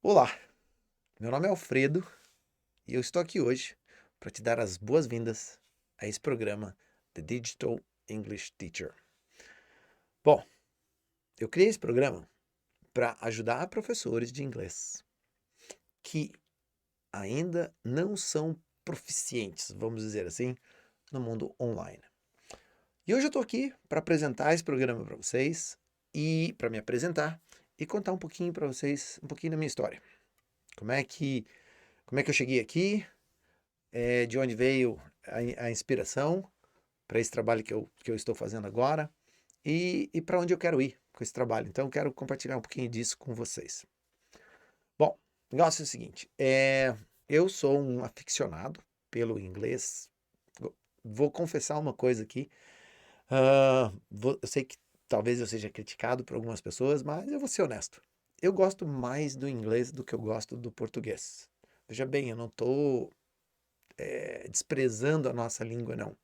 Olá, meu nome é Alfredo e eu estou aqui hoje para te dar as boas-vindas a esse programa The Digital English Teacher. Bom, eu criei esse programa para ajudar professores de inglês que ainda não são proficientes, vamos dizer assim, no mundo online. E hoje eu estou aqui para apresentar esse programa para vocês e para me apresentar e contar um pouquinho para vocês, um pouquinho da minha história. Como é que, como é que eu cheguei aqui, de onde veio a inspiração para esse trabalho que eu estou fazendo agora e para onde eu quero ir com esse trabalho. Então, eu quero compartilhar um pouquinho disso com vocês. Bom, o negócio é o seguinte: eu sou um aficionado pelo inglês. Vou confessar uma coisa aqui. Eu sei que talvez eu seja criticado por algumas pessoas, mas eu vou ser honesto. Eu gosto mais do inglês do que eu gosto do português. Veja bem, eu não estou desprezando a nossa língua, não.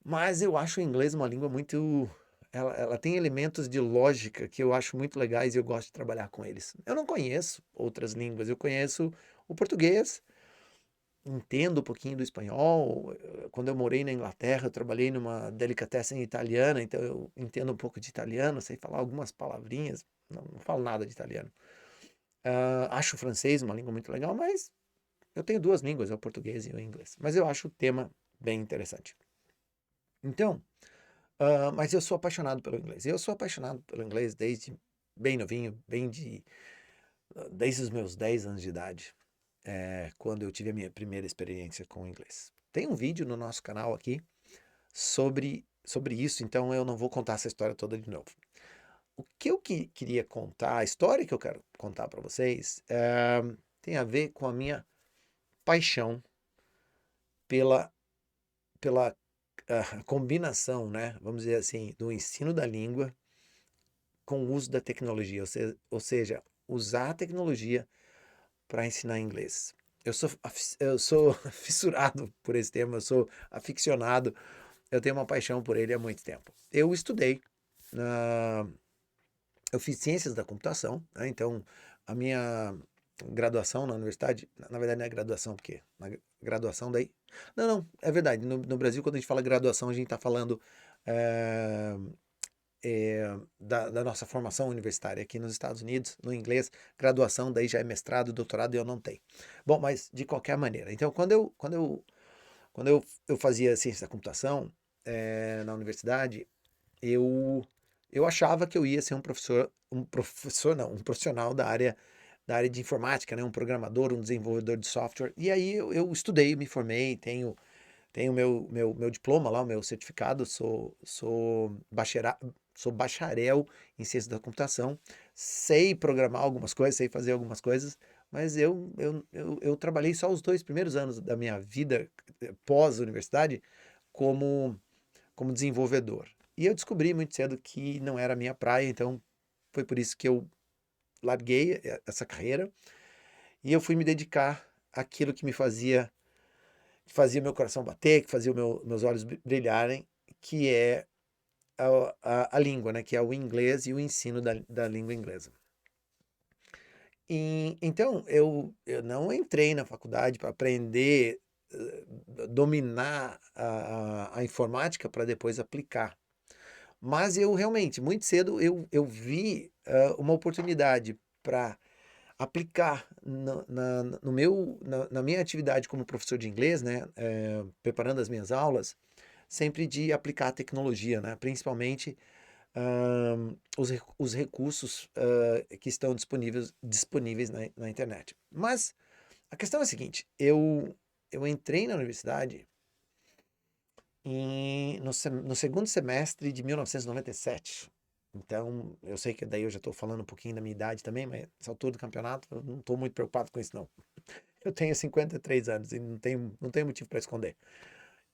Mas eu acho o inglês uma língua muito. Ela tem elementos de lógica que eu acho muito legais e eu gosto de trabalhar com eles. Eu não conheço outras línguas, eu conheço o português, entendo um pouquinho do espanhol. Quando eu morei na Inglaterra, eu trabalhei numa delicatessen italiana, então eu entendo um pouco de italiano, sei falar algumas palavrinhas, não falo nada de italiano. Acho o francês uma língua muito legal, mas eu tenho duas línguas, é o português e o inglês. Mas eu acho o tema bem interessante. Então, mas eu sou apaixonado pelo inglês. Eu sou apaixonado pelo inglês desde bem novinho, desde os meus 10 anos de idade, quando eu tive a minha primeira experiência com o inglês. Tem um vídeo no nosso canal aqui sobre isso, então eu não vou contar essa história toda de novo. O que eu queria contar, a história que eu quero contar para vocês, tem a ver com a minha paixão pela, pela combinação, né? Vamos dizer assim, do ensino da língua com o uso da tecnologia, ou seja, usar a tecnologia para ensinar inglês. Eu sou fissurado por esse tema, eu sou aficionado, eu tenho uma paixão por ele há muito tempo. Eu estudei, na, eu fiz ciências da computação, né? Então a minha graduação na universidade, na verdade não é graduação, porque na graduação daí. Não, não, é verdade. No Brasil, quando a gente fala graduação, a gente está falando eh, da nossa formação universitária. Aqui nos Estados Unidos, no inglês, graduação daí já é mestrado, doutorado e eu não tenho. Bom, mas de qualquer maneira. Então, quando eu fazia ciência da computação na universidade, eu, eu achava que eu ia ser um profissional da área de informática, né? Um programador, um desenvolvedor de software. E aí eu estudei, me formei, tenho meu diploma lá, o meu certificado, sou bacharel em ciência da computação, sei programar algumas coisas, sei fazer algumas coisas, mas eu trabalhei só os 2 primeiros anos da minha vida pós-universidade como, como desenvolvedor. E eu descobri muito cedo que não era a minha praia, então foi por isso que eu larguei essa carreira e eu fui me dedicar àquilo que fazia meu coração bater, que fazia meus olhos brilharem, que é a língua, né? Que é o inglês e o ensino da língua inglesa. E, então, eu não entrei na faculdade para aprender, dominar a informática para depois aplicar. Mas eu realmente, muito cedo, eu vi uma oportunidade para aplicar na minha atividade como professor de inglês, né? Preparando as minhas aulas, sempre de aplicar a tecnologia, né? Principalmente os recursos que estão disponíveis na internet. Mas a questão é a seguinte: eu entrei na universidade no segundo semestre de 1997. Então, eu sei que daí eu já estou falando um pouquinho da minha idade também, mas nessa altura do campeonato eu não estou muito preocupado com isso, não. Eu tenho 53 anos e não tenho motivo para esconder.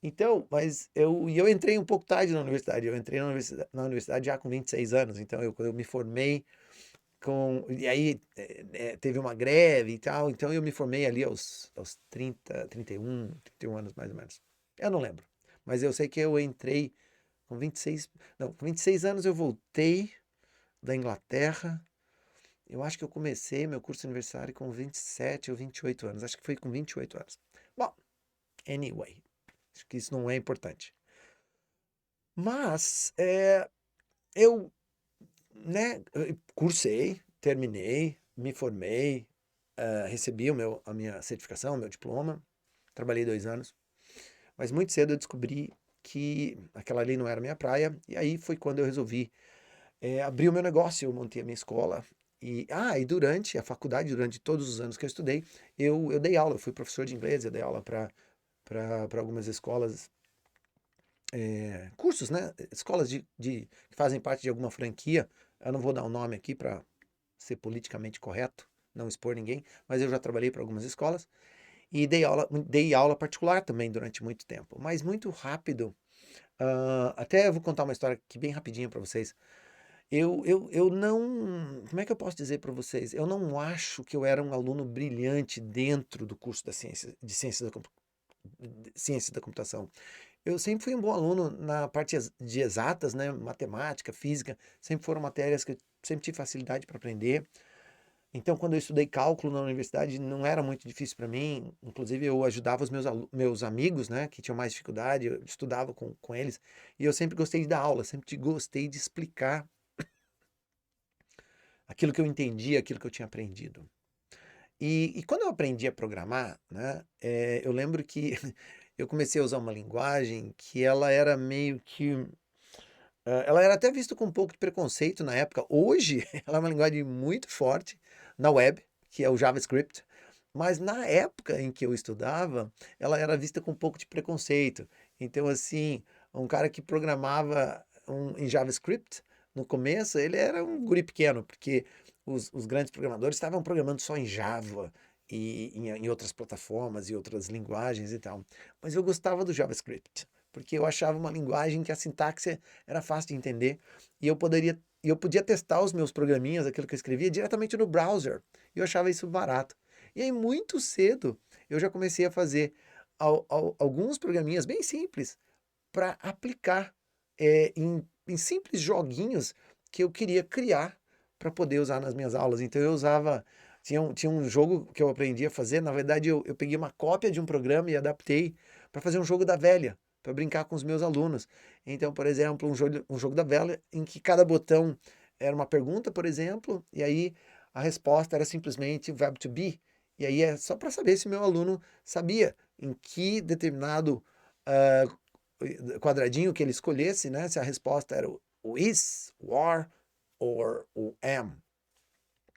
Então, mas eu entrei um pouco tarde na universidade. Eu entrei na universidade já com 26 anos. Então, quando eu me formei e aí teve uma greve e tal. Então, eu me formei ali aos 31 anos mais ou menos. Eu não lembro. Mas eu sei que eu entrei com 26. Não, com 26 anos eu voltei da Inglaterra. Eu acho que eu comecei meu curso universitário com 27 ou 28 anos. Acho que foi com 28 anos. Bom, anyway, acho que isso não é importante. Mas eu, né, cursei, terminei, me formei, recebi a minha certificação, o meu diploma, trabalhei 2 anos, mas muito cedo eu descobri que aquela ali não era minha praia, e aí foi quando eu resolvi abrir o meu negócio, eu montei a minha escola, e durante a faculdade, durante todos os anos que eu estudei, eu dei aula, eu fui professor de inglês, eu dei aula para algumas escolas, cursos, né? Escolas que fazem parte de alguma franquia. Eu não vou dar o nome aqui para ser politicamente correto, não expor ninguém, mas eu já trabalhei para algumas escolas e dei aula particular também durante muito tempo. Mas muito rápido, até eu vou contar uma história aqui bem rapidinho para vocês. Eu não. Como é que eu posso dizer para vocês? Eu não acho que eu era um aluno brilhante dentro do curso de ciência da computação. Eu sempre fui um bom aluno na parte de exatas, né? Matemática, física, sempre foram matérias que eu sempre tive facilidade para aprender. Então, quando eu estudei cálculo na universidade, não era muito difícil para mim. Inclusive, eu ajudava os meus amigos, né, que tinham mais dificuldade, eu estudava com eles. E eu sempre gostei de dar aula, sempre gostei de explicar aquilo que eu entendia, aquilo que eu tinha aprendido. E quando eu aprendi a programar, né, eu lembro que eu comecei a usar uma linguagem que ela era meio que ela era até vista com um pouco de preconceito na época. Hoje, ela é uma linguagem muito forte na web, que é o JavaScript. Mas na época em que eu estudava, ela era vista com um pouco de preconceito. Então, assim, um cara que programava em JavaScript, no começo, ele era um guri pequeno, porque os grandes programadores estavam programando só em Java e em outras plataformas e outras linguagens e tal. Mas eu gostava do JavaScript, porque eu achava uma linguagem que a sintaxe era fácil de entender e eu podia testar os meus programinhas, aquilo que eu escrevia, diretamente no browser. E eu achava isso barato. E aí, muito cedo, eu já comecei a fazer alguns programinhas bem simples para aplicar em simples joguinhos que eu queria criar para poder usar nas minhas aulas. Então, eu usava. Tinha um jogo que eu aprendi a fazer. Na verdade, eu peguei uma cópia de um programa e adaptei para fazer um jogo da velha, para brincar com os meus alunos. Então, por exemplo, um jogo da velha em que cada botão era uma pergunta, por exemplo, e aí a resposta era simplesmente verbo to be. E aí é só para saber se meu aluno sabia em que determinado ah, quadradinho que ele escolhesse, né? Se a resposta era o is, o are ou o am.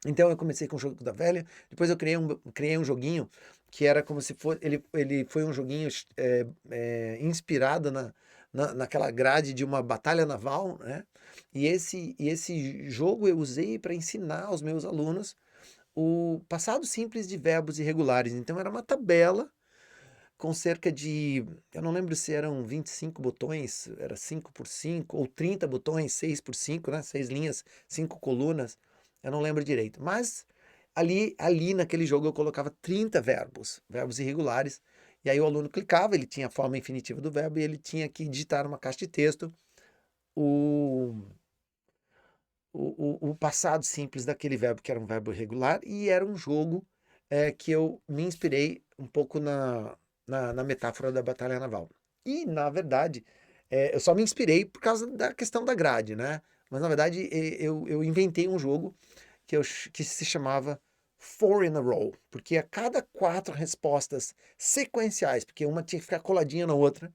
Então eu comecei com o jogo da velha, depois eu criei um joguinho que era como se fosse. Ele foi um joguinho inspirado naquela grade de uma batalha naval, né? E esse jogo eu usei para ensinar aos meus alunos o passado simples de verbos irregulares. Então era uma tabela com cerca de, eu não lembro se eram 25 botões, era 5 por 5 ou 30 botões, 6 por 5, né? 6 linhas, 5 colunas, eu não lembro direito. Mas ali naquele jogo eu colocava 30 verbos irregulares, e aí o aluno clicava, ele tinha a forma infinitiva do verbo e ele tinha que digitar numa caixa de texto o, o passado simples daquele verbo, que era um verbo irregular, e era um jogo que eu me inspirei um pouco na metáfora da batalha naval. E, na verdade, eu só me inspirei por causa da questão da grade, né? Mas, na verdade, eu inventei um jogo que se chamava Four in a Row, porque a cada 4 respostas sequenciais, porque uma tinha que ficar coladinha na outra,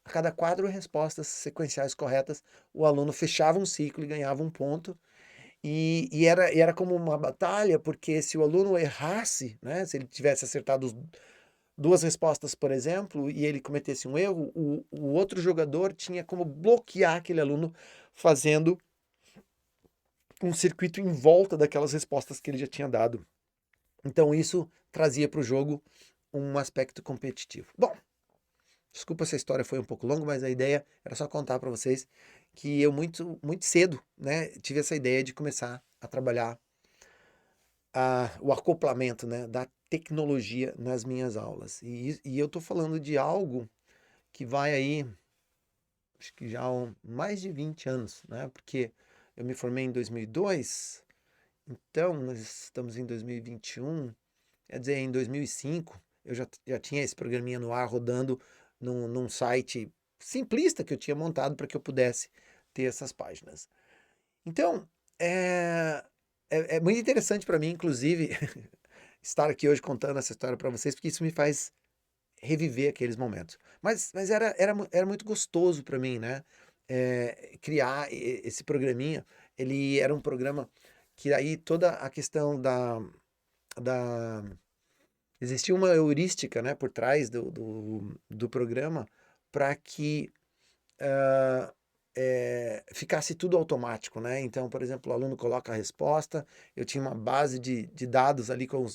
a cada 4 respostas sequenciais corretas, o aluno fechava um ciclo e ganhava um ponto. E era como uma batalha, porque se o aluno errasse, né, se ele tivesse acertado 2 respostas, por exemplo, e ele cometesse um erro, o outro jogador tinha como bloquear aquele aluno fazendo um circuito em volta daquelas respostas que ele já tinha dado. Então isso trazia para o jogo um aspecto competitivo. Bom, desculpa se a história foi um pouco longa, mas a ideia era só contar para vocês que eu muito cedo, né, tive essa ideia de começar a trabalhar o acoplamento, né, da tecnologia nas minhas aulas. E eu estou falando de algo que vai aí, acho que já há mais de 20 anos, né, porque eu me formei em 2002, Então, nós estamos em 2021, quer dizer, em 2005, eu já tinha esse programinha no ar rodando num site simplista que eu tinha montado para que eu pudesse ter essas páginas. Então, é, é muito interessante para mim, inclusive, estar aqui hoje contando essa história para vocês, porque isso me faz reviver aqueles momentos. Mas era muito gostoso para mim, né? Criar esse programinha. Ele era um programa que aí toda a questão da existia uma heurística, né, por trás do programa para que ficasse tudo automático, né? Então, por exemplo, o aluno coloca a resposta, eu tinha uma base de dados ali com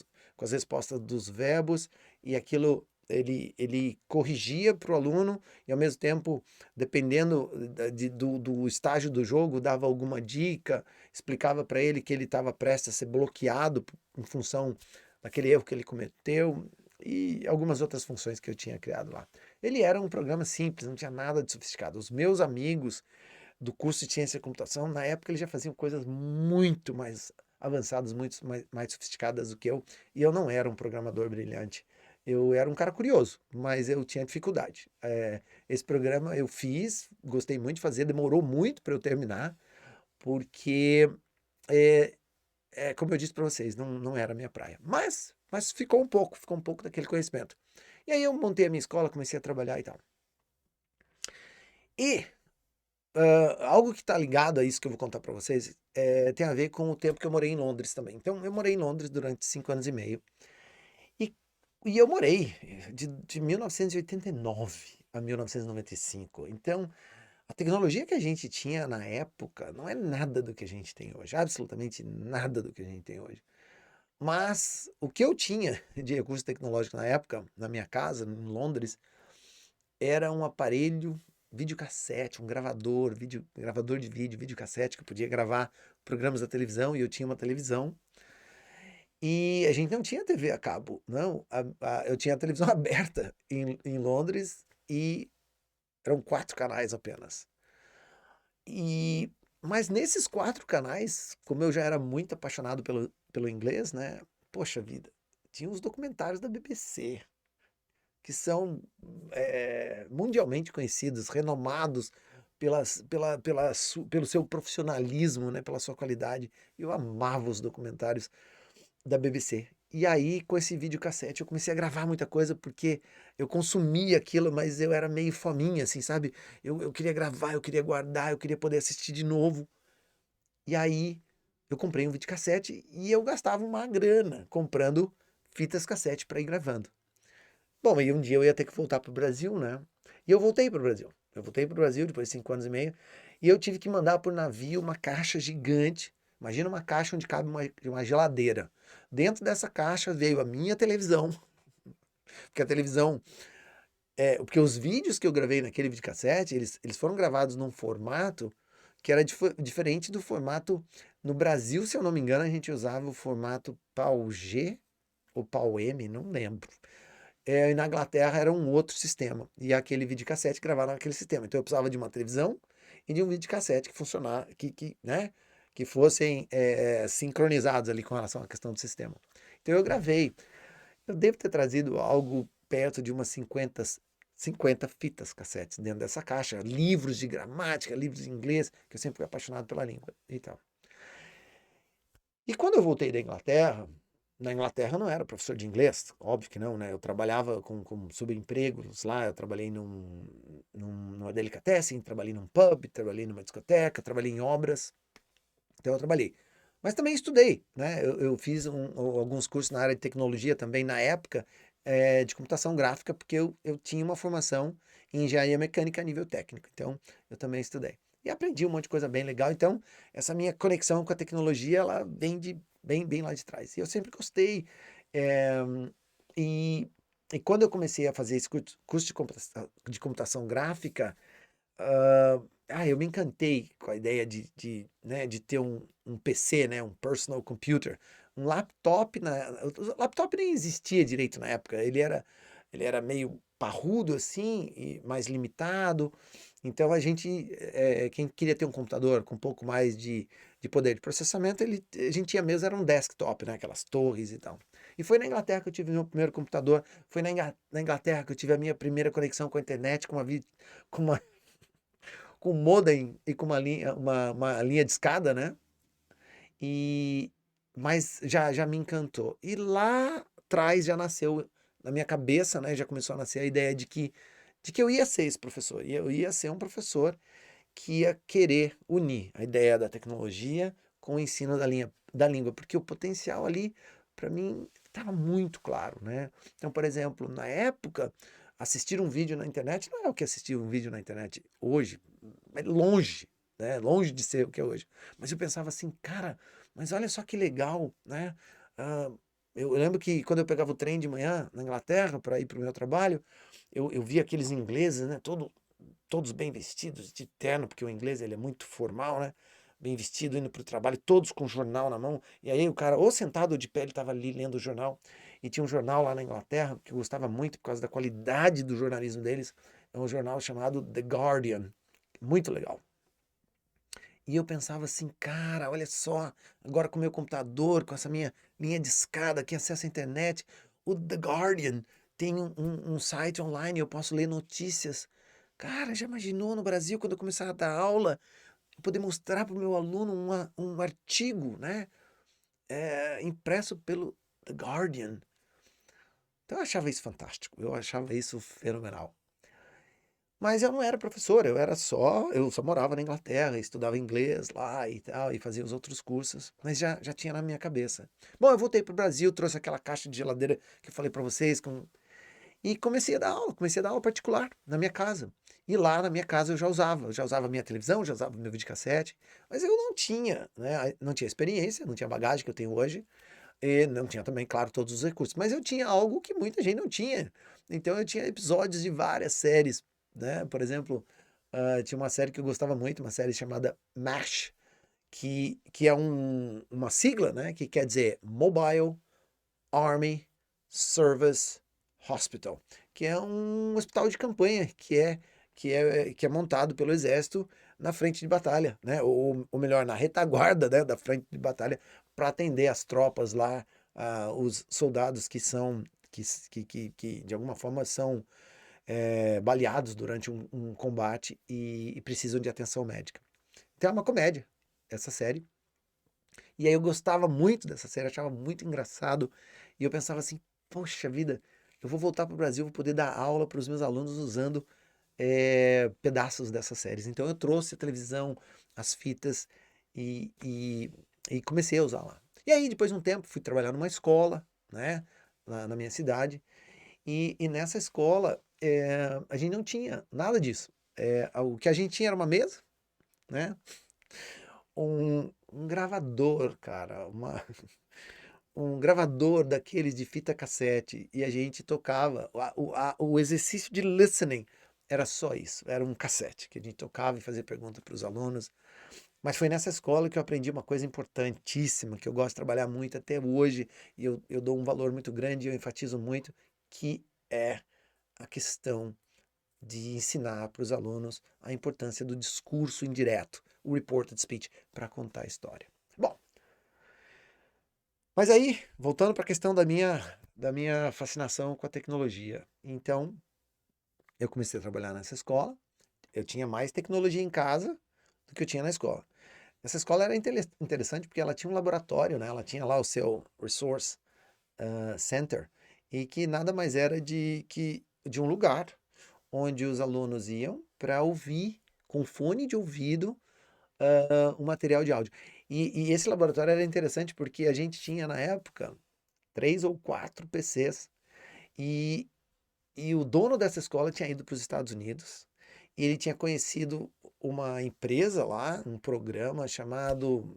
as respostas dos verbos, e aquilo ele corrigia para o aluno, e ao mesmo tempo, dependendo do estágio do jogo, dava alguma dica, explicava para ele que ele estava prestes a ser bloqueado em função daquele erro que ele cometeu, e algumas outras funções que eu tinha criado lá. Ele era um programa simples, não tinha nada de sofisticado. Os meus amigos do curso de ciência da computação, na época eles já faziam coisas muito mais avançadas, muito mais sofisticadas do que eu, e eu não era um programador brilhante. Eu era um cara curioso, mas eu tinha dificuldade. Esse programa eu fiz, gostei muito de fazer, demorou muito para eu terminar, porque, é, como eu disse para vocês, não era a minha praia. Mas ficou um pouco daquele conhecimento. E aí eu montei a minha escola, comecei a trabalhar e tal. E algo que está ligado a isso que eu vou contar para vocês tem a ver com o tempo que eu morei em Londres também. Então, eu morei em Londres durante 5 anos e meio. E, e eu morei de 1989 a 1995. Então, a tecnologia que a gente tinha na época não é nada do que a gente tem hoje. Absolutamente nada do que a gente tem hoje. Mas o que eu tinha de recurso tecnológico na época, na minha casa, em Londres, era um aparelho videocassete, um gravador, gravador de vídeo, videocassete, que eu podia gravar programas da televisão, e eu tinha uma televisão. E a gente não tinha TV a cabo, não. Eu tinha a televisão aberta em Londres, e eram 4 canais apenas. E, mas nesses 4 canais, como eu já era muito apaixonado pelo inglês, né? Poxa vida, tinha os documentários da BBC, que são mundialmente conhecidos, renomados pelo seu profissionalismo, né, pela sua qualidade. Eu amava os documentários da BBC. E aí, com esse videocassete, eu comecei a gravar muita coisa, porque eu consumia aquilo, mas eu era meio fominha, assim, sabe? Eu queria gravar, eu queria guardar, eu queria poder assistir de novo. E aí, eu comprei um videocassete e eu gastava uma grana comprando fitas cassete para ir gravando. Bom, e um dia eu ia ter que voltar para o Brasil, né? E eu voltei para o Brasil. Eu voltei para o Brasil depois de 5 anos e meio, e eu tive que mandar por navio uma caixa gigante. Imagina uma caixa onde cabe uma geladeira. Dentro dessa caixa veio a minha televisão, porque a televisão. Porque os vídeos que eu gravei naquele videocassete, eles foram gravados num formato que era diferente do formato. No Brasil, se eu não me engano, a gente usava o formato PAL-G ou PAL-M, não lembro. E na Inglaterra era um outro sistema. E aquele videocassete gravava naquele sistema. Então eu precisava de uma televisão e de um videocassete que funcionar, né, que fossem sincronizados ali com relação à questão do sistema. Então eu gravei. Eu devo ter trazido algo perto de umas 50 fitas cassetes dentro dessa caixa, livros de gramática, livros de inglês, que eu sempre fui apaixonado pela língua e tal. E quando eu voltei da Inglaterra, na Inglaterra eu não era professor de inglês, óbvio que não, né? Eu trabalhava com subempregos lá, eu trabalhei numa delicatessen, trabalhei num pub, trabalhei numa discoteca, trabalhei em obras, então eu trabalhei. Mas também estudei, né? Eu fiz alguns cursos na área de tecnologia também na época, de computação gráfica, porque eu tinha uma formação em engenharia mecânica a nível técnico, então eu também estudei. E aprendi um monte de coisa bem legal, então essa minha conexão com a tecnologia, ela vem bem lá de trás. E eu sempre gostei, eh, e, e quando eu comecei a fazer esse curso de computação gráfica, eu me encantei com a ideia né, de ter um PC, né, um personal computer, um laptop. O laptop nem existia direito na época, ele era meio parrudo assim, e mais limitado. Então a gente, quem queria ter um computador com um pouco mais de de poder de processamento, a gente tinha mesmo, era um desktop, né? Aquelas torres e tal. E foi na Inglaterra que eu tive meu primeiro computador, foi na Inglaterra que eu tive a minha primeira conexão com a internet, com uma com um modem e com uma linha de escada, né? E, mas já me encantou. E lá atrás já nasceu na minha cabeça, né? Já começou a nascer a ideia de que eu ia ser esse professor. E eu ia ser um professor que ia querer unir a ideia da tecnologia com o ensino da língua, porque o potencial ali, para mim, estava muito claro, né? Então, por exemplo, na época, assistir um vídeo na internet não é o que assistir um vídeo na internet hoje, é longe, né? Longe de ser o que é hoje. Mas eu pensava assim, cara, mas olha só que legal, né? Ah, eu lembro que quando eu pegava o trem de manhã na Inglaterra para ir para o meu trabalho, eu via aqueles ingleses, né? Todos bem vestidos, de terno, porque o inglês ele é muito formal, né? Bem vestido, indo para o trabalho, todos com jornal na mão. E aí o cara, ou sentado ou de pé, ele estava ali lendo o jornal. E tinha um jornal lá na Inglaterra, que eu gostava muito por causa da qualidade do jornalismo deles. É um jornal chamado The Guardian. Muito legal. E eu pensava assim, cara, olha só, agora com o meu computador, com essa minha linha de escada que acessa a internet, o The Guardian tem um site online, eu posso ler notícias. Cara, já imaginou no Brasil, quando eu começar a dar aula, eu poder mostrar para o meu aluno um artigo, né? Impresso pelo The Guardian. Então eu achava isso fantástico, eu achava isso fenomenal. Mas eu não era professor, eu só morava na Inglaterra, estudava inglês lá e tal, e fazia os outros cursos, mas já tinha na minha cabeça. Bom, eu voltei para o Brasil, trouxe aquela caixa de geladeira que eu falei para vocês, e comecei a dar aula particular na minha casa. E lá na minha casa eu já usava a minha televisão, já usava meu videocassete, mas eu não tinha, né, não tinha experiência, não tinha bagagem que eu tenho hoje, e não tinha também, claro, todos os recursos, mas eu tinha algo que muita gente não tinha. Então eu tinha episódios de várias séries, né? Por exemplo, tinha uma série que eu gostava muito, uma série chamada MASH, que é uma sigla, né? Que quer dizer Mobile Army Service Hospital, que é um hospital de campanha que é montado pelo exército na frente de batalha, né? Ou melhor, na retaguarda, né, da frente de batalha para atender as tropas lá, os soldados que são que de alguma forma são baleados durante um combate e precisam de atenção médica. Então é uma comédia essa série. E aí eu gostava muito dessa série, achava muito engraçado. E eu pensava assim, poxa vida, eu vou voltar para o Brasil, vou poder dar aula para os meus alunos usando pedaços dessas séries. Então eu trouxe a televisão, as fitas e comecei a usar lá. E aí, depois de um tempo, fui trabalhar numa escola, né, lá na minha cidade. E nessa escola, a gente não tinha nada disso. O que a gente tinha era uma mesa, né, um gravador, cara, um gravador daqueles de fita cassete e a gente tocava. O exercício de listening era só isso, era um cassete que a gente tocava e fazia pergunta para os alunos. Mas foi nessa escola que eu aprendi uma coisa importantíssima, que eu gosto de trabalhar muito até hoje, e eu dou um valor muito grande, eu enfatizo muito, que é a questão de ensinar para os alunos a importância do discurso indireto, o reported speech, para contar a história. Bom, mas aí, voltando para a questão da minha fascinação com a tecnologia. Então, eu comecei a trabalhar nessa escola. Eu tinha mais tecnologia em casa do que eu tinha na escola. Essa escola era interessante porque ela tinha um laboratório, né? Ela tinha lá o seu Resource Center, e que nada mais era de um lugar onde os alunos iam para ouvir com fone de ouvido um material de áudio. E esse laboratório era interessante porque a gente tinha na época 3 ou 4 PCs. E, e o dono dessa escola tinha ido para os Estados Unidos. E ele tinha conhecido uma empresa lá, um programa chamado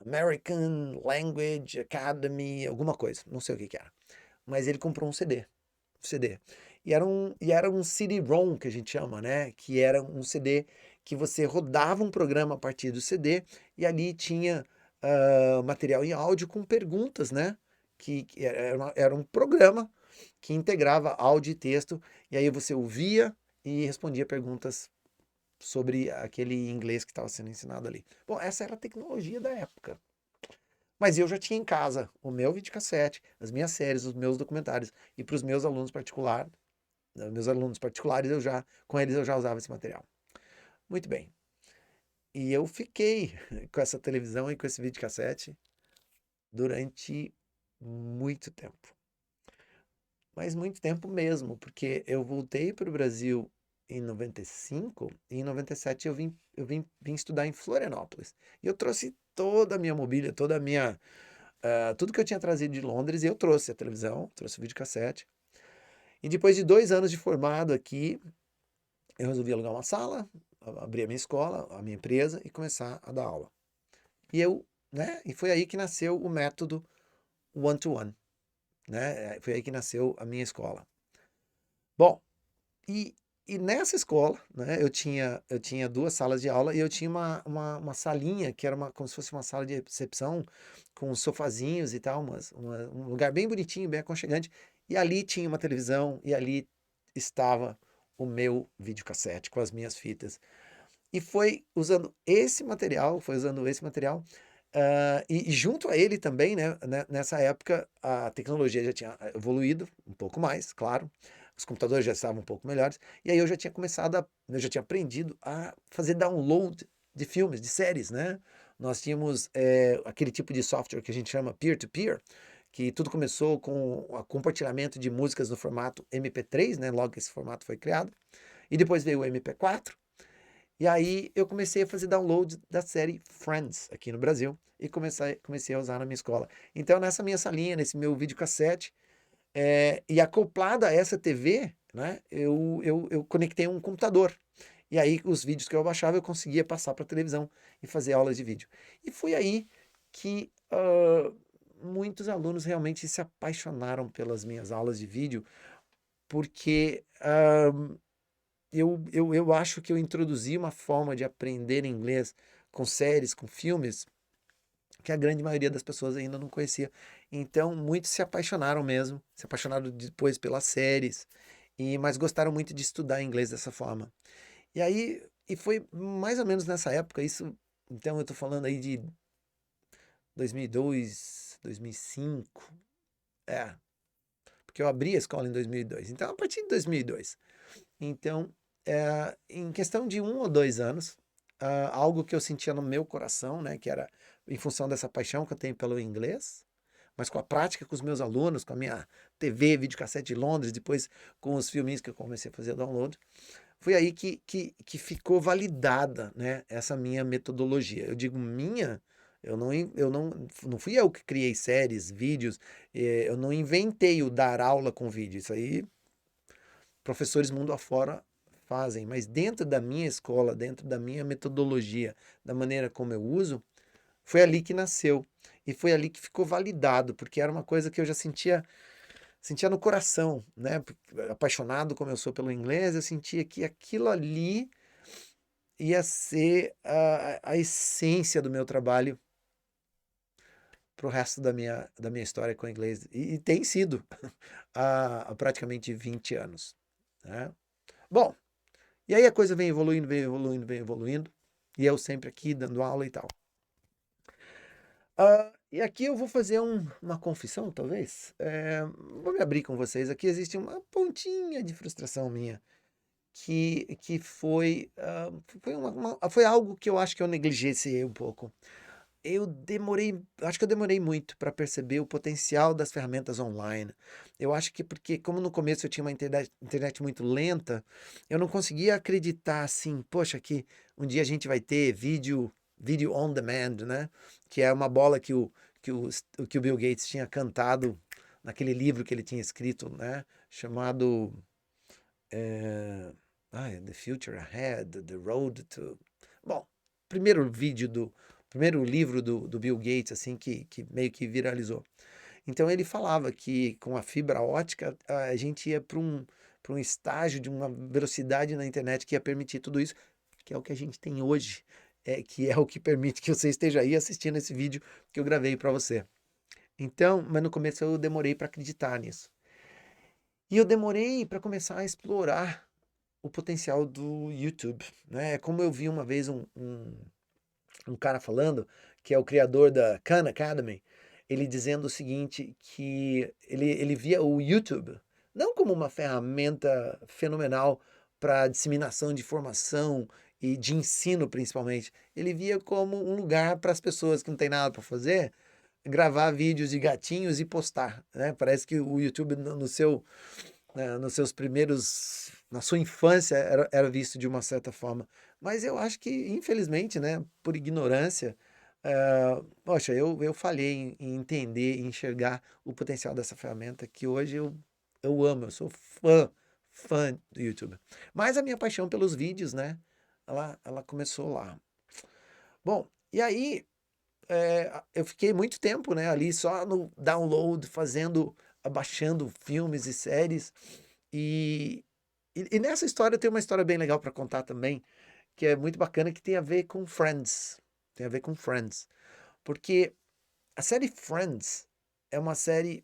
American Language Academy, alguma coisa, não sei o que que era. Mas ele comprou um CD. E era um CD-ROM que a gente chama, né? Que era um CD que você rodava um programa a partir do CD e ali tinha material em áudio com perguntas, né? Que era um programa que integrava áudio e texto, e aí você ouvia e respondia perguntas sobre aquele inglês que estava sendo ensinado ali. Bom, essa era a tecnologia da época. Mas eu já tinha em casa o meu videocassete, as minhas séries, os meus documentários. E para os meus alunos particulares, com eles eu já usava esse material. Muito bem. E eu fiquei com essa televisão e com esse videocassete durante muito tempo. Mas muito tempo mesmo, porque eu voltei para o Brasil em 95 e em 97 vim estudar em Florianópolis. E eu trouxe toda a minha mobília, tudo que eu tinha trazido de Londres, e eu trouxe a televisão, trouxe o videocassete. E depois de 2 anos de formado aqui, eu resolvi alugar uma sala, abrir a minha escola, a minha empresa e começar a dar aula. E foi aí que nasceu o método one-to-one, né? Foi aí que nasceu a minha escola. Bom, e, e nessa escola, né, eu tinha 2 salas de aula e eu tinha uma salinha que era como se fosse uma sala de recepção com uns sofazinhos e tal, um lugar bem bonitinho, bem aconchegante. E ali tinha uma televisão e ali estava o meu videocassete com as minhas fitas. E foi usando esse material, e junto a ele também, né, nessa época, a tecnologia já tinha evoluído um pouco mais, claro, os computadores já estavam um pouco melhores, e aí eu já tinha aprendido a fazer download de filmes, de séries, né? Nós tínhamos aquele tipo de software que a gente chama peer-to-peer, que tudo começou com o compartilhamento de músicas no formato MP3, né? Logo que esse formato foi criado, e depois veio o MP4. E aí eu comecei a fazer download da série Friends aqui no Brasil e comecei a usar na minha escola. Então, nessa minha salinha, nesse meu videocassete, e acoplado a essa TV, né, eu conectei um computador. E aí os vídeos que eu baixava eu conseguia passar para a televisão e fazer aulas de vídeo. E foi aí que muitos alunos realmente se apaixonaram pelas minhas aulas de vídeo, porque eu acho que eu introduzi uma forma de aprender inglês com séries, com filmes, que a grande maioria das pessoas ainda não conhecia. Então, muitos se apaixonaram mesmo, se apaixonaram depois pelas séries, mas gostaram muito de estudar inglês dessa forma. E foi mais ou menos nessa época, então eu estou falando aí de 2002, 2005, porque eu abri a escola em 2002. Então, a partir de 2002. Então, em questão de 1 ou 2 anos, algo que eu sentia no meu coração, né, que era em função dessa paixão que eu tenho pelo inglês, mas com a prática com os meus alunos, com a minha TV, videocassete de Londres, depois com os filminhos que eu comecei a fazer download, foi aí que ficou validada, né, essa minha metodologia. Eu digo minha, não fui eu que criei séries, vídeos, eu não inventei o dar aula com vídeo, isso aí professores mundo afora fazem, mas dentro da minha escola, dentro da minha metodologia, da maneira como eu uso, foi ali que nasceu. E foi ali que ficou validado, porque era uma coisa que eu já sentia no coração, né? Apaixonado como eu sou pelo inglês, eu sentia que aquilo ali ia ser a essência do meu trabalho para o resto da minha história com o inglês. E tem sido há praticamente 20 anos. Né? Bom, e aí a coisa vem evoluindo, vem evoluindo, vem evoluindo. E eu sempre aqui dando aula e tal. E aqui eu vou fazer uma confissão, talvez. Vou me abrir com vocês. Aqui existe uma pontinha de frustração minha. Que foi algo que eu acho que eu negligenciei um pouco. Acho que eu demorei muito para perceber o potencial das ferramentas online. Eu acho que porque, como no começo eu tinha uma internet muito lenta, eu não conseguia acreditar assim, poxa, que um dia a gente vai ter vídeo on demand, né? Que é uma bola que o Bill Gates tinha cantado naquele livro que ele tinha escrito, né? Chamado The Future Ahead, The Road to... Bom, primeiro primeiro livro do Bill Gates, assim, que meio que viralizou. Então ele falava que com a fibra ótica a gente ia para um estágio de uma velocidade na internet que ia permitir tudo isso, que é o que a gente tem hoje, que é o que permite que você esteja aí assistindo esse vídeo que eu gravei para você. Então, mas no começo eu demorei para acreditar nisso. E eu demorei para começar a explorar o potencial do YouTube, né? Como eu vi uma vez um cara falando, que é o criador da Khan Academy, ele dizendo o seguinte, que ele via o YouTube não como uma ferramenta fenomenal para disseminação de informação e de ensino, principalmente. Ele via como um lugar para as pessoas que não têm nada para fazer, gravar vídeos de gatinhos e postar, né? Parece que o YouTube no seu, né, nos seus primeiros, na sua infância, era visto de uma certa forma. Mas eu acho que, infelizmente, né, por ignorância, poxa, eu falhei em entender, em enxergar o potencial dessa ferramenta que hoje eu amo, eu sou fã do YouTube. Mas a minha paixão pelos vídeos, né, ela começou lá. Bom, e aí eu fiquei muito tempo, né, ali só no download, abaixando filmes e séries. E, e nessa história tem uma história bem legal para contar também, que é muito bacana, que tem a ver com Friends. Tem a ver com Friends. Porque a série Friends é uma série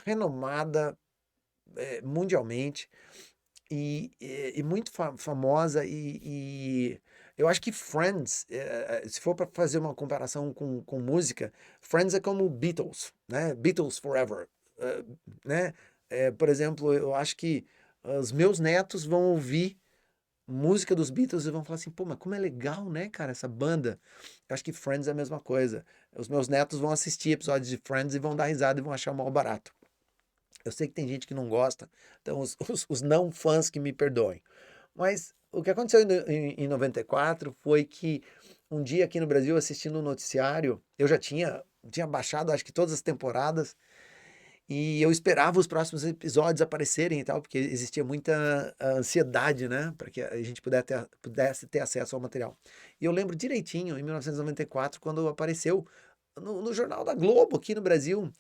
renomada mundialmente e muito famosa e eu acho que Friends, se for para fazer uma comparação com música, Friends é como Beatles, né? Beatles Forever, né? Por exemplo, eu acho que os meus netos vão ouvir música dos Beatles e vão falar assim, pô, mas como é legal, né, cara, essa banda. Eu acho que Friends é a mesma coisa. Os meus netos vão assistir episódios de Friends e vão dar risada e vão achar mal barato. Eu sei que tem gente que não gosta, então os não fãs que me perdoem. Mas o que aconteceu em 94 foi que um dia aqui no Brasil, assistindo um noticiário, eu já tinha baixado acho que todas as temporadas e eu esperava os próximos episódios aparecerem e tal, porque existia muita ansiedade, né, para que a gente pudesse ter acesso ao material. E eu lembro direitinho, em 1994, quando apareceu no Jornal da Globo aqui no Brasil.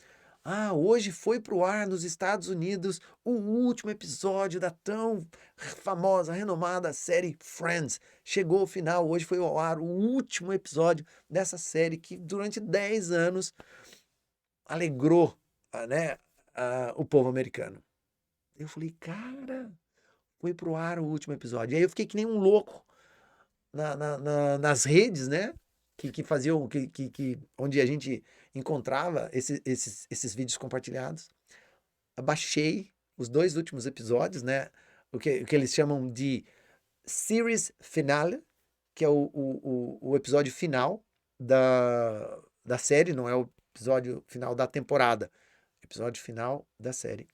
Ah, hoje foi pro ar nos Estados Unidos o último episódio da tão famosa, renomada série Friends. Chegou ao final, hoje foi ao ar o último episódio dessa série que durante 10 anos alegrou, né, o povo americano. Eu falei, cara, foi pro ar o último episódio. E aí eu fiquei que nem um louco nas redes, né? Que faziam, onde a gente encontrava esses vídeos compartilhados. Abaixei os 2 últimos episódios, né? O que eles chamam de series finale, que é o episódio final da série, não é o episódio final da temporada, episódio final da série.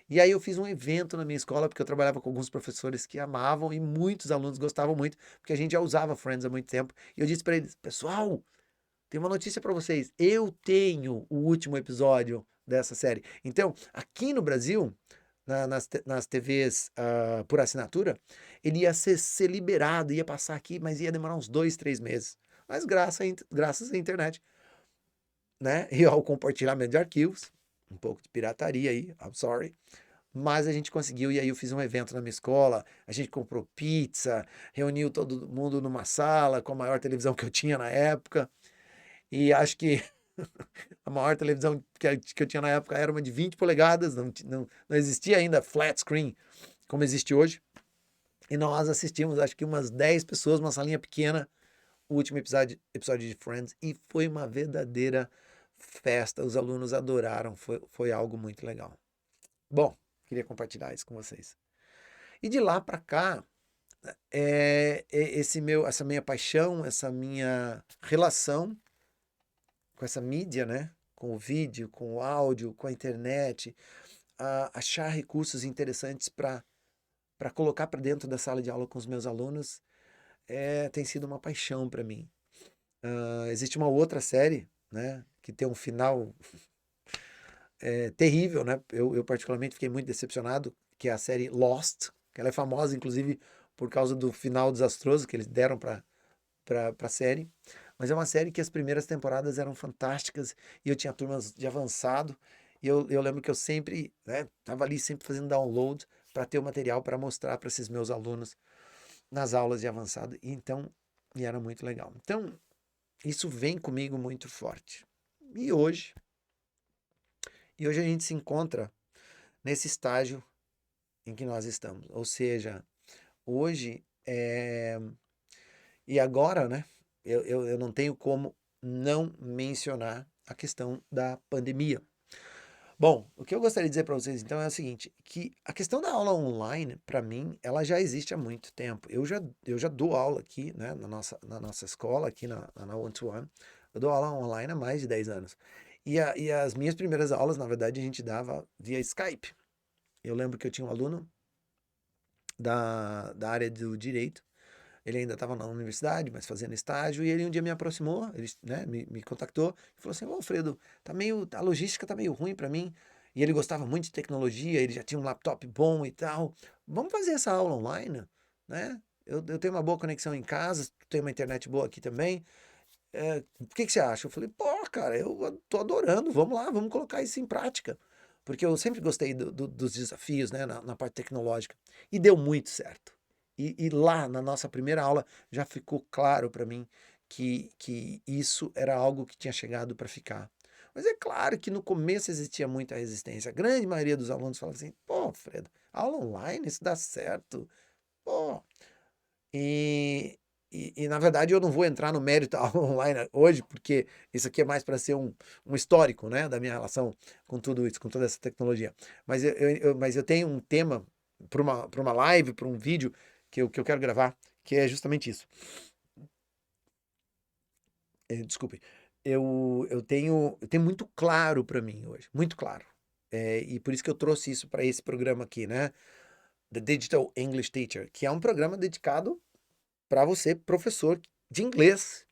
E aí eu fiz um evento na minha escola, porque eu trabalhava com alguns professores que amavam e muitos alunos gostavam muito, porque a gente já usava Friends há muito tempo. E eu disse para eles, pessoal, tem uma notícia para vocês. Eu tenho o último episódio dessa série. Então, aqui no Brasil, nas TVs por assinatura, ele ia ser liberado, ia passar aqui, mas ia demorar uns 2, 3 meses. Mas graças à internet, né? E ao compartilhamento de arquivos, um pouco de pirataria aí, I'm sorry. Mas a gente conseguiu, e aí eu fiz um evento na minha escola, a gente comprou pizza, reuniu todo mundo numa sala com a maior televisão que eu tinha na época. E acho que a maior televisão que eu tinha na época era uma de 20 polegadas, não existia ainda flat screen como existe hoje. E nós assistimos, acho que umas 10 pessoas, uma salinha pequena, o último episódio de Friends, e foi uma verdadeira festa. Os alunos adoraram, foi algo muito legal. Bom, queria compartilhar isso com vocês. E de lá para cá, essa minha paixão, essa minha relação com essa mídia, né? Com o vídeo, com o áudio, com a internet, achar recursos interessantes para colocar para dentro da sala de aula com os meus alunos, tem sido uma paixão para mim. Existe uma outra série, né? Que tem um final terrível, né? Eu particularmente fiquei muito decepcionado, que é a série Lost, que ela é famosa, inclusive, por causa do final desastroso que eles deram para a série. Mas é uma série que as primeiras temporadas eram fantásticas e eu tinha turmas de avançado. E eu lembro que eu sempre, né, tava ali sempre fazendo download para ter o material para mostrar para esses meus alunos nas aulas de avançado. E era muito legal. Então, isso vem comigo muito forte. E hoje, a gente se encontra nesse estágio em que nós estamos. Ou seja, hoje, e agora, né, eu não tenho como não mencionar a questão da pandemia. Bom, o que eu gostaria de dizer para vocês então é o seguinte, que a questão da aula online, para mim, ela já existe há muito tempo. Eu já dou aula aqui, né, na nossa escola, aqui na One to One. Eu dou aula online há mais de 10 anos. E as minhas primeiras aulas, na verdade, a gente dava via Skype. Eu lembro que eu tinha um aluno da área do direito. Ele ainda estava na universidade, mas fazendo estágio, e ele um dia me aproximou, ele, né, me contactou e falou assim: Ô, Alfredo, a logística tá meio ruim para mim. E ele gostava muito de tecnologia, ele já tinha um laptop bom e tal. Vamos fazer essa aula online, né? Eu tenho uma boa conexão em casa, tenho uma internet boa aqui também. O que que você acha? Eu falei, pô, cara, eu tô adorando, vamos lá, vamos colocar isso em prática. Porque eu sempre gostei dos desafios, né, na parte tecnológica. E deu muito certo. E lá, na nossa primeira aula, já ficou claro para mim que isso era algo que tinha chegado para ficar. Mas é claro que no começo existia muita resistência. A grande maioria dos alunos falava assim, pô, Fredo, aula online, isso dá certo. Pô, e, na verdade, eu não vou entrar no mérito da aula online hoje, porque isso aqui é mais para ser um histórico, né, da minha relação com tudo isso, com toda essa tecnologia. Mas eu tenho um tema para uma live, para um vídeo que eu quero gravar, que é justamente isso. Desculpe. Eu tenho muito claro para mim hoje, muito claro. E por isso que eu trouxe isso para esse programa aqui, né? The Digital English Teacher, que é um programa dedicado para você, professor de inglês.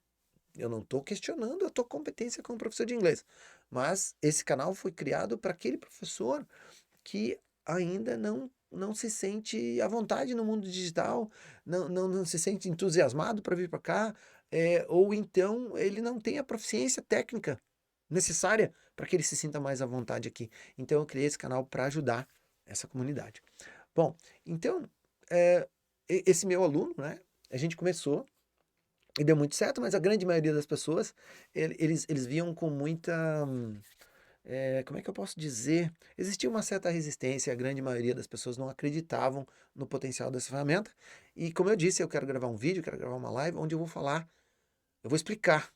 Eu não estou questionando a tua competência como professor de inglês, mas esse canal foi criado para aquele professor que ainda não se sente à vontade no mundo digital, não se sente entusiasmado para vir para cá, ou então ele não tem a proficiência técnica necessária para que ele se sinta mais à vontade aqui. Então eu criei esse canal para ajudar essa comunidade. Bom, então, esse meu aluno, né, a gente começou e deu muito certo, mas a grande maioria das pessoas, eles viam com muita, como é que eu posso dizer? Existia uma certa resistência, a grande maioria das pessoas não acreditavam no potencial dessa ferramenta. E como eu disse, eu quero gravar um vídeo, quero gravar uma live, onde eu vou falar, eu vou explicar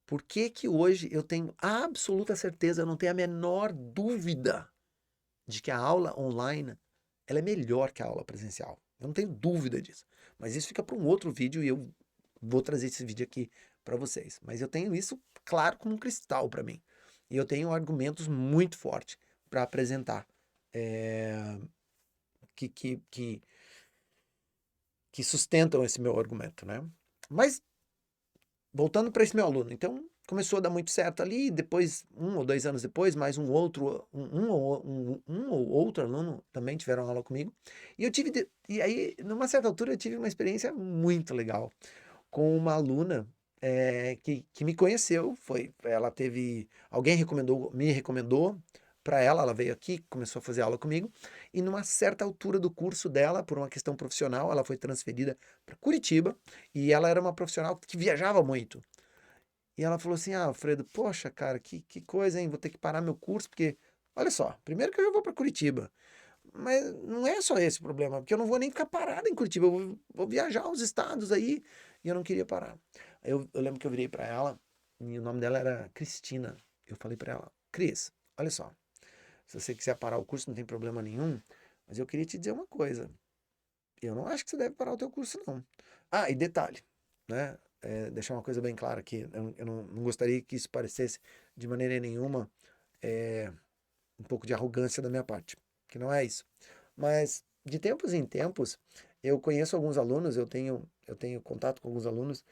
por que que hoje eu tenho absoluta certeza, eu não tenho a menor dúvida de que a aula online, ela é melhor que a aula presencial. Eu não tenho dúvida disso. Mas isso fica para um outro vídeo e eu vou trazer esse vídeo aqui para vocês. Mas eu tenho isso claro como um cristal para mim. E eu tenho argumentos muito fortes para apresentar eh, que, que, que, que sustentam esse meu argumento, né? Mas voltando para esse meu aluno, então começou a dar muito certo ali, depois, 1 ou 2 anos depois, mais um ou outro aluno também tiveram aula comigo. E aí, numa certa altura, eu tive uma experiência muito legal com uma aluna que me conheceu. Alguém me recomendou para ela, ela veio aqui, começou a fazer aula comigo, e numa certa altura do curso dela, por uma questão profissional, ela foi transferida para Curitiba, e ela era uma profissional que viajava muito. E ela falou assim: Ah, Alfredo, poxa, cara, que coisa, hein? Vou ter que parar meu curso, porque, olha só, primeiro que eu já vou para Curitiba, mas não é só esse o problema, porque eu não vou nem ficar parado em Curitiba, eu vou viajar aos estados aí, e eu não queria parar. Aí eu lembro que eu virei para ela, e o nome dela era Cristina. Eu falei para ela: Cris, olha só, se você quiser parar o curso, não tem problema nenhum, mas eu queria te dizer uma coisa. Eu não acho que você deve parar o teu curso, não. Ah, e detalhe, né? Deixar uma coisa bem clara aqui. Eu não gostaria que isso parecesse de maneira nenhuma é, um pouco de arrogância da minha parte, que não é isso. Mas de tempos em tempos, eu conheço alguns alunos, eu tenho contato com alguns alunos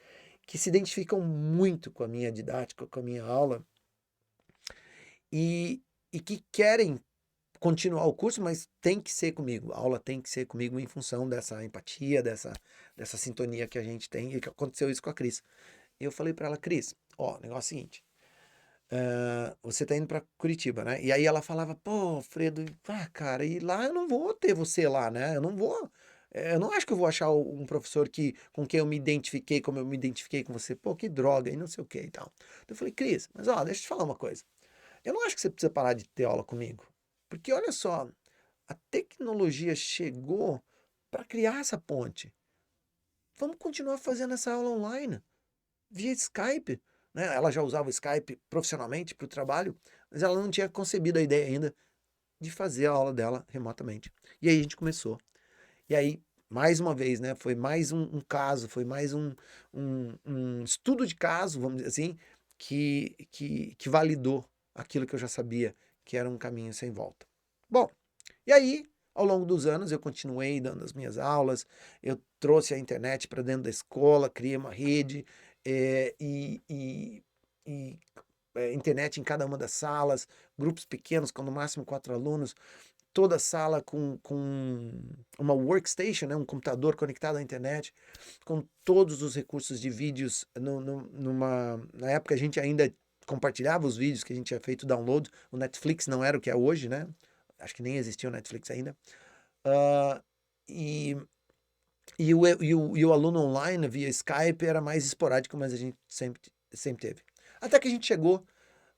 que se identificam muito com a minha didática, com a minha aula e que querem continuar o curso, mas tem que ser comigo. A aula tem que ser comigo em função dessa empatia, dessa sintonia que a gente tem, e que aconteceu isso com a Cris. E eu falei para ela: Cris, ó, o negócio é o seguinte, você tá indo para Curitiba, né? E aí ela falava: pô, Fredo, cara, e lá eu não vou ter você lá, né? Eu não vou. Eu não acho que eu vou achar um professor com quem eu me identifiquei, como eu me identifiquei com você. Pô, que droga, e não sei o que e tal. Então eu falei: Cris, mas ó, deixa eu te falar uma coisa. Eu não acho que você precisa parar de ter aula comigo. Porque olha só, a tecnologia chegou para criar essa ponte. Vamos continuar fazendo essa aula online, via Skype. Né? Ela já usava o Skype profissionalmente para o trabalho, mas ela não tinha concebido a ideia ainda de fazer a aula dela remotamente. E aí a gente começou. E aí, mais uma vez, né? Foi mais um caso, foi mais um estudo de caso, vamos dizer assim, que validou aquilo que eu já sabia, que era um caminho sem volta. Bom, e aí, ao longo dos anos, eu continuei dando as minhas aulas, eu trouxe a internet para dentro da escola, criei uma rede, eh, e, e, e internet em cada uma das salas, grupos pequenos, com no máximo 4 alunos, toda a sala com uma workstation, né, um computador conectado à internet, com todos os recursos de vídeos. Na época a gente ainda compartilhava os vídeos que a gente tinha feito download. O Netflix não era o que é hoje, né? Acho que nem existia o Netflix ainda. Ah, e, e o aluno online via Skype era mais esporádico, mas a gente sempre teve. Até que a gente chegou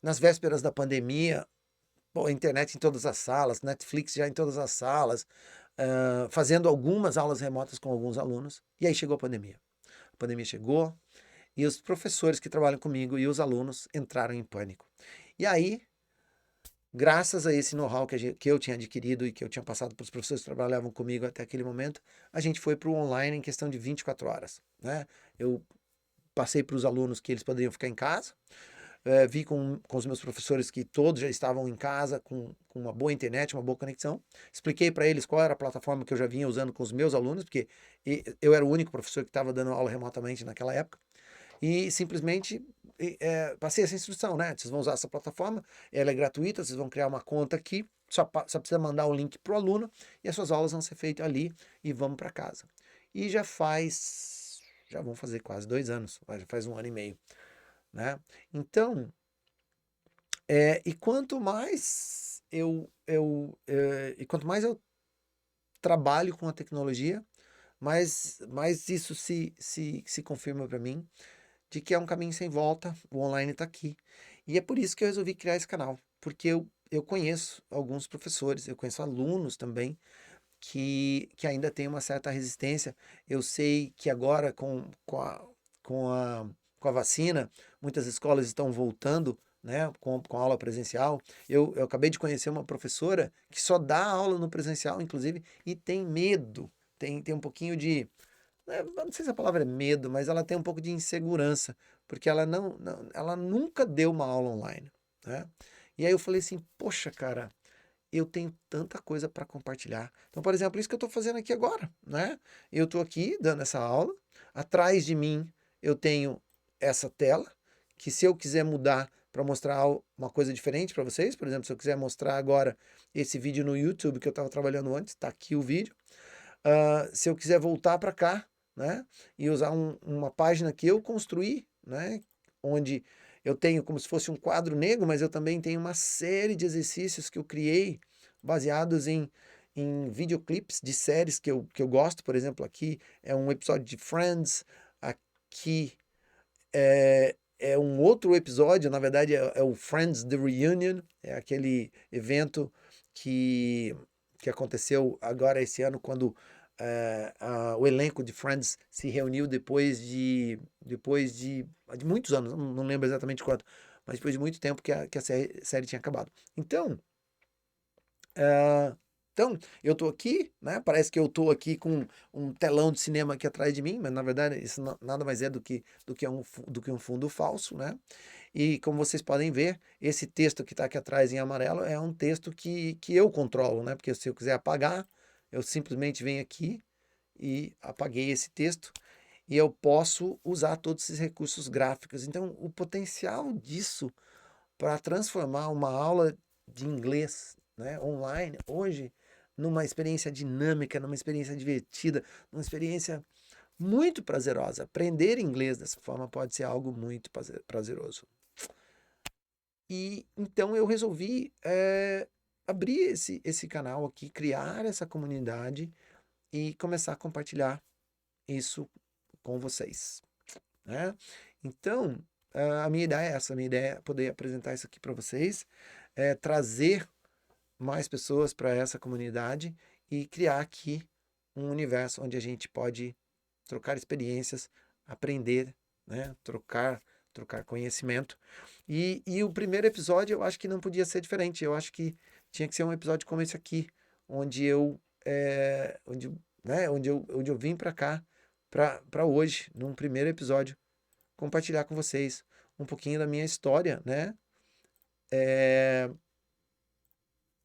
nas vésperas da pandemia, pô, internet em todas as salas, Netflix já em todas as salas, fazendo algumas aulas remotas com alguns alunos. E aí chegou a pandemia. A pandemia chegou e os professores que trabalham comigo e os alunos entraram em pânico. E aí, graças a esse know-how que eu tinha adquirido e que eu tinha passado para os professores que trabalhavam comigo até aquele momento, a gente foi para o online em questão de 24 horas. Né? Eu passei para os alunos que eles poderiam ficar em casa, vi com os meus professores que todos já estavam em casa com uma boa internet, uma boa conexão. Expliquei para eles qual era a plataforma que eu já vinha usando com os meus alunos, porque eu era o único professor que estava dando aula remotamente naquela época. E simplesmente passei essa instrução, né? Vocês vão usar essa plataforma, ela é gratuita, vocês vão criar uma conta aqui, só precisa mandar o link para o aluno e as suas aulas vão ser feitas ali e vamos para casa. E já vão fazer quase 2 anos, já faz 1 ano e meio. Né? Então, e quanto mais eu trabalho com a tecnologia, mais isso se confirma para mim de que é um caminho sem volta, o online está aqui. E é por isso que eu resolvi criar esse canal, porque eu conheço alguns professores, eu conheço alunos também que ainda têm uma certa resistência. Eu sei que agora com a, com a vacina, muitas escolas estão voltando, né, com aula presencial. Eu acabei de conhecer uma professora que só dá aula no presencial, inclusive, e tem medo, tem um pouquinho de, não sei se a palavra é medo, mas ela tem um pouco de insegurança, porque ela nunca deu uma aula online, né? E aí eu falei assim, poxa, cara, eu tenho tanta coisa para compartilhar. Então, por exemplo, isso que eu estou fazendo aqui agora, né? Eu estou aqui dando essa aula, atrás de mim eu tenho essa tela, que se eu quiser mudar para mostrar uma coisa diferente para vocês, por exemplo, se eu quiser mostrar agora esse vídeo no YouTube que eu estava trabalhando antes, está aqui o vídeo. Se eu quiser voltar para cá, né, e usar uma página que eu construí, né, onde eu tenho como se fosse um quadro negro, mas eu também tenho uma série de exercícios que eu criei baseados em videoclipes de séries que eu gosto. Por exemplo, aqui é um episódio de Friends, aqui é um outro episódio, na verdade é o Friends The Reunion, é aquele evento que aconteceu agora esse ano, quando o elenco de Friends se reuniu depois de muitos anos, não lembro exatamente quanto, mas depois de muito tempo que a série tinha acabado. Então, eu estou aqui, né? Parece que eu estou aqui com um telão de cinema aqui atrás de mim, mas na verdade isso nada mais é do que um fundo falso, né? E como vocês podem ver, esse texto que está aqui atrás em amarelo é um texto que eu controlo, né? Porque se eu quiser apagar, eu simplesmente venho aqui e apaguei esse texto e eu posso usar todos esses recursos gráficos. Então, o potencial disso para transformar uma aula de inglês, né, online hoje numa experiência dinâmica, numa experiência divertida, numa experiência muito prazerosa. Aprender inglês dessa forma pode ser algo muito prazeroso. E então eu resolvi abrir esse canal aqui, criar essa comunidade e começar a compartilhar isso com vocês, né? Então, a minha ideia é essa, a minha ideia é poder apresentar isso aqui para vocês, trazer mais pessoas para essa comunidade e criar aqui um universo onde a gente pode trocar experiências, aprender, né? Trocar conhecimento. E o primeiro episódio eu acho que não podia ser diferente. Eu acho que tinha que ser um episódio como esse aqui, onde eu, onde eu vim para cá, para hoje, num primeiro episódio, compartilhar com vocês um pouquinho da minha história, né? É,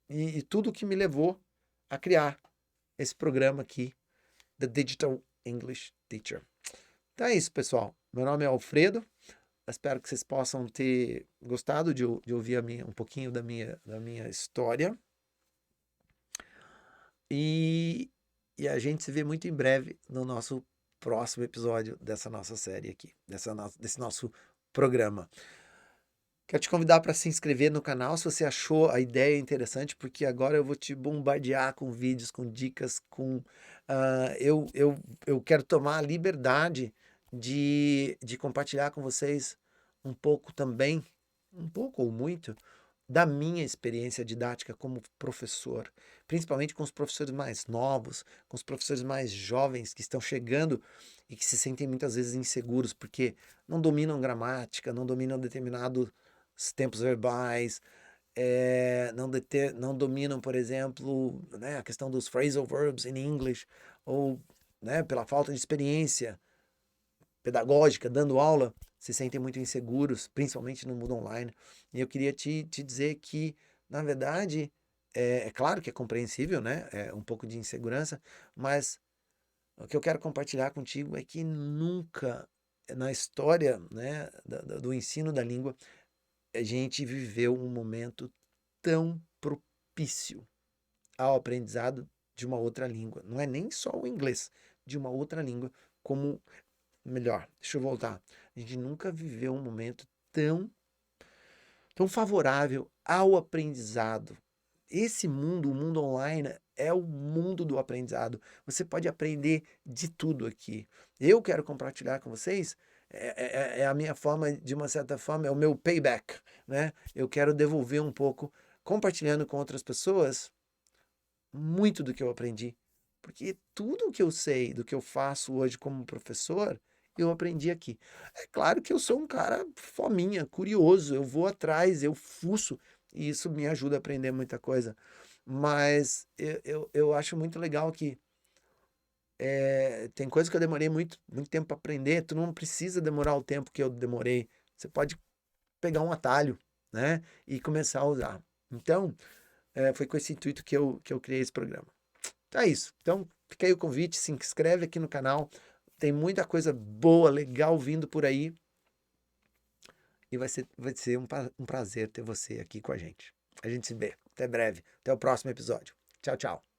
e tudo que me levou a criar esse programa aqui, The Digital English Teacher. Então é isso, pessoal. Meu nome é Alfredo. Espero que vocês possam ter gostado de ouvir um pouquinho da minha história. E a gente se vê muito em breve no nosso próximo episódio dessa nossa série aqui, desse nosso programa. Quero te convidar para se inscrever no canal se você achou a ideia interessante, porque agora eu vou te bombardear com vídeos, com dicas, eu quero tomar a liberdade de compartilhar com vocês um pouco também, um pouco ou muito, da minha experiência didática como professor, principalmente com os professores mais novos, com os professores mais jovens que estão chegando e que se sentem muitas vezes inseguros porque não dominam gramática, não dominam determinados tempos verbais, não dominam, por exemplo, né, a questão dos phrasal verbs in English, ou né, pela falta de experiência pedagógica, dando aula, se sentem muito inseguros, principalmente no mundo online. E eu queria te dizer que, na verdade, é claro que é compreensível, né? É um pouco de insegurança, mas o que eu quero compartilhar contigo é que nunca na história, né, do ensino da língua, a gente viveu um momento tão propício ao aprendizado de uma outra língua. Não é nem só o inglês, de uma outra língua, como melhor, deixa eu voltar. A gente nunca viveu um momento tão favorável ao aprendizado. Esse mundo, o mundo online, é o mundo do aprendizado. Você pode aprender de tudo aqui. Eu quero compartilhar com vocês, é a minha forma, de uma certa forma, é o meu payback, né? Eu quero devolver um pouco, compartilhando com outras pessoas, muito do que eu aprendi. Porque tudo o que eu sei, do que eu faço hoje como professor, eu aprendi aqui. É claro que eu sou um cara fominha, curioso, eu vou atrás, eu fuço, e isso me ajuda a aprender muita coisa. Mas eu acho muito legal que tem coisas que eu demorei muito tempo para aprender, tu não precisa demorar o tempo que eu demorei. Você pode pegar um atalho, né? E começar a usar. Então, foi com esse intuito que eu criei esse programa. Então é isso. Então, fica aí o convite, se inscreve aqui no canal. Tem muita coisa boa, legal vindo por aí. E vai ser um prazer ter você aqui com a gente. A gente se vê. Até breve. Até o próximo episódio. Tchau, tchau.